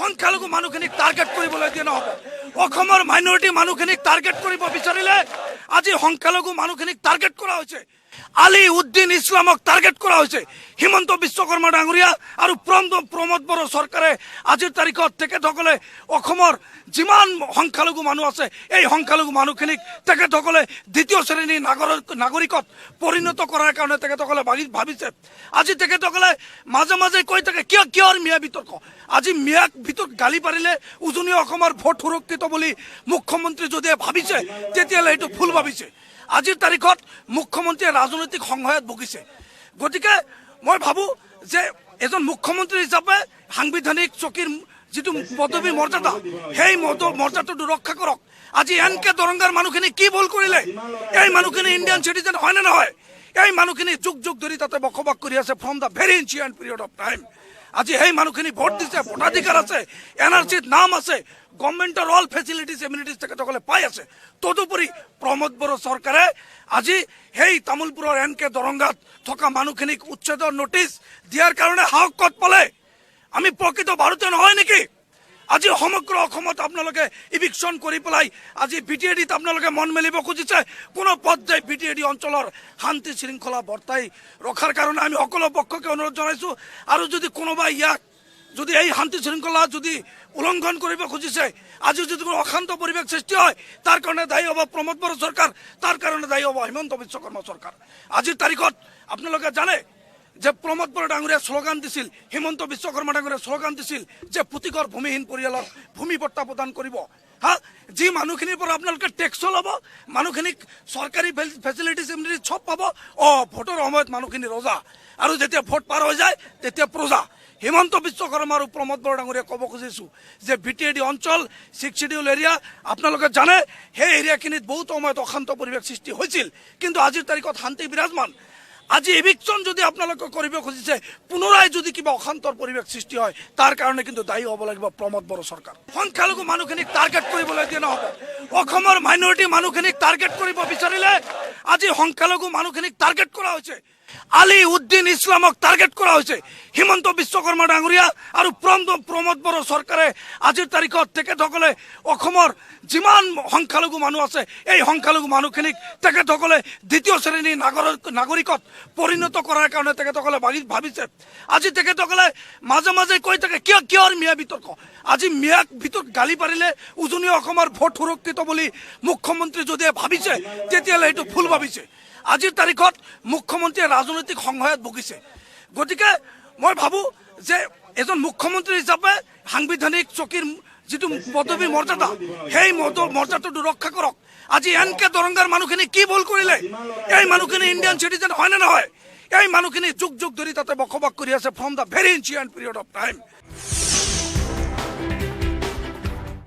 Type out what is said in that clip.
সংখ্যালঘু মানুহখিনিক টাৰ্গেট কৰিবলৈ দিয়া নহ'ব। অসমৰ মাইনৰিটি মানুহখিনিক টাৰ্গেট কৰিব বিচাৰিলে আজি সংখ্যালঘু মানুহখিনিক টাৰ্গেট কৰা হৈছে। আলী উদ্দিন ইছলামক টাৰ্গেট কৰা হৈছে। হিমন্ত বিশ্বকৰ্মা ডাঙৰীয়া আৰু প্ৰমোদ বড়ো চৰকাৰে আজিৰ তাৰিখত তেখেতসকলে অসমৰ যিমান সংখ্যালঘু মানুহ আছে এই সংখ্যালঘু মানুহখিনিক তেখেতসকলে দ্বিতীয় শ্ৰেণীৰ নাগৰিকত পৰিণত কৰাৰ কাৰণে তেখেতসকলে ভাবিছে। আজি তেখেতসকলে মাজে মাজে কৈ থাকে কিহৰ মিয়া বিতৰ্ক। আজি মিয়াক ভিতৰত গালি পাৰিলে উজনি অসমৰ ভোট সুৰক্ষিত বুলি মুখ্যমন্ত্ৰী যদি ভাবিছে তেতিয়াহ'লে এইটো ভুল ভাবিছে। আজিৰ তাৰিখত মুখ্যমন্ত্ৰীয়ে ৰাজনৈতিক সংশয়ত ভুগিছে। গতিকে মই ভাবোঁ যে এজন মুখ্যমন্ত্ৰী হিচাপে সাংবিধানিক চকীৰ যিটো পদবী মৰ্যাদা সেই মৰ্যাদাটো ৰক্ষা কৰক। আজি এনকে দৰংগাৰ মানুহখিনি কি ভুল কৰিলে? এই মানুহখিনি ইণ্ডিয়ান চিটিজেন হয় নে নহয়? এই মানুহখিনি যুগ যুগ ধৰি তাতে বসবাস কৰি আছে from the very ancient period of time. আজি সেই মানুহখিনি ভোট দিছে, ভোটাধিকাৰ আছে, NRCত নাম আছে, গভৰ্ণমেণ্টৰ অল ফেচিলিটিজ এমিনিটিজ তেখেতসকলে পাই আছে। তদুপৰি প্ৰমোদ বড়ো চৰকাৰে আজি সেই তামোলপুৰৰ এনকে দৰংগাত থকা মানুহখিনিক উচ্ছেদৰ নোটিছ দিয়াৰ কাৰণে সাহস ক'ত পালে? আমি প্ৰকৃত ভাৰতীয় নহয় নেকি? আজি সমগ্ৰ অসমত আপোনালোকে ইভিকশ্যন কৰি পেলাই আজি BTADত আপোনালোকে মন মেলিব খুজিছে। কোনো পৰ্যায় BTAD অঞ্চলৰ শান্তি শৃংখলা বৰ্তাই ৰখাৰ কাৰণে আমি সকলো পক্ষকে অনুৰোধ জনাইছোঁ। আৰু যদি কোনোবাই ইয়াক যদি এই শান্তি শৃংখলা যদি উলংঘন কৰিব খুজিছে, আজি যদি কোনো অশান্ত পৰিৱেশ সৃষ্টি হয় তাৰ কাৰণে দায়ী হ'ব প্ৰমোদ বড়ো চৰকাৰ, তাৰ কাৰণে দায়ী হ'ব হিমন্ত বিশ্বকৰ্মা চৰকাৰ। আজিৰ তাৰিখত আপোনালোকে জানে যে প্ৰমোদ বড়ো ডাঙৰীয়াই শ্লোগান দিছিল, হিমন্ত বিশ্বকৰ্মা ডাঙৰীয়াই শ্লোগান দিছিল যে পুতিকৰ ভূমিহীন পৰিয়ালক ভূমি পট্টা প্ৰদান কৰিব। যি মানুহখিনিৰ পৰা আপোনালোকে টেক্সো ল'ব, মানুহখিনিক চৰকাৰী ফেচিলিটিজ এমিনিটিজ চব পাব। ভোটৰ সময়ত মানুহখিনি ৰজা, আৰু যেতিয়া ভোট পাৰ হৈ যায় তেতিয়া প্ৰজা। হিমন্ত বিশ্বকৰ্মা আৰু প্ৰমোদ বড়ো ডাঙৰীয়াই ক'ব খুজিছোঁ যে BTAD অঞ্চল 6 শিডিউল এৰিয়া আপোনালোকে জানে সেই এৰিয়াখিনিত বহুত সময়ত অশান্ত পৰিৱেশ সৃষ্টি হৈছিল, কিন্তু আজিৰ তাৰিখত শান্তি বিৰাজমান। আজি ইভিকশ্যন যদি আপোনালোকে কৰিব খুজিছে, পুনৰাই যদি কিবা অশান্তৰ পৰিৱেশ সৃষ্টি হয় তাৰ কাৰণে কিন্তু দায়ী হ'ব লাগিব প্ৰমোদ বড়ো চৰকাৰ। সংখ্যালঘু মানুহখিনিক টাৰ্গেট কৰিবলৈ দিয়া নহ'ব। অসমৰ মাইনৰিটি মানুহখিনিক টাৰ্গেট কৰিব বিচাৰিলে আজি সংখ্যালঘু মানুহখিনিক টাৰ্গেট কৰা হৈছে। আলী উদ্দিন ইছলামক টাৰ্গেট কৰা হৈছে। হিমন্ত বিশ্বকৰ্মা ডাঙৰীয়া আৰু প্ৰমোদ বড়ো চৰকাৰে আজিৰ তাৰিখত তেখেতসকলে অসমৰ যিমান সংখ্যালঘু মানুহ আছে এই সংখ্যালঘু মানুহখিনিক তেখেতসকলে দ্বিতীয় শ্ৰেণীৰ নাগৰিকত পৰিণত কৰাৰ কাৰণে তেখেতসকলে ভাবিছে। আজি তেখেতসকলে মাজে মাজে কৈ থাকে কিহৰ মিয়া বিতৰ্ক। আজি মিয়াক ভিতৰত গালি পাৰিলে উজনি অসমৰ ভোট সুৰক্ষিত বুলি মুখ্যমন্ত্ৰী যদি ভাবিছে তেতিয়াহ'লে এইটো ভুল ভাবিছে। আজিৰ তাৰিখত মুখ্যমন্ত্ৰীয়ে ৰাজনৈতিক সংশয়ত ভুগিছে। গতিকে মই ভাবোঁ যে এজন মুখ্যমন্ত্ৰী হিচাপে সাংবিধানিক চকীৰ যিটো পদবী মৰ্যাদা সেই মৰ্যাদাটো ৰক্ষা কৰক। আজি এনকে দৰংগাৰ মানুহখিনি কি ভুল কৰিলে? এই মানুহখিনি ইণ্ডিয়ান চিটিজেন হয় নে নহয়? এই মানুহখিনি যুগ যুগ ধৰি তাতে বসবাস কৰি আছে from the very ancient period of time.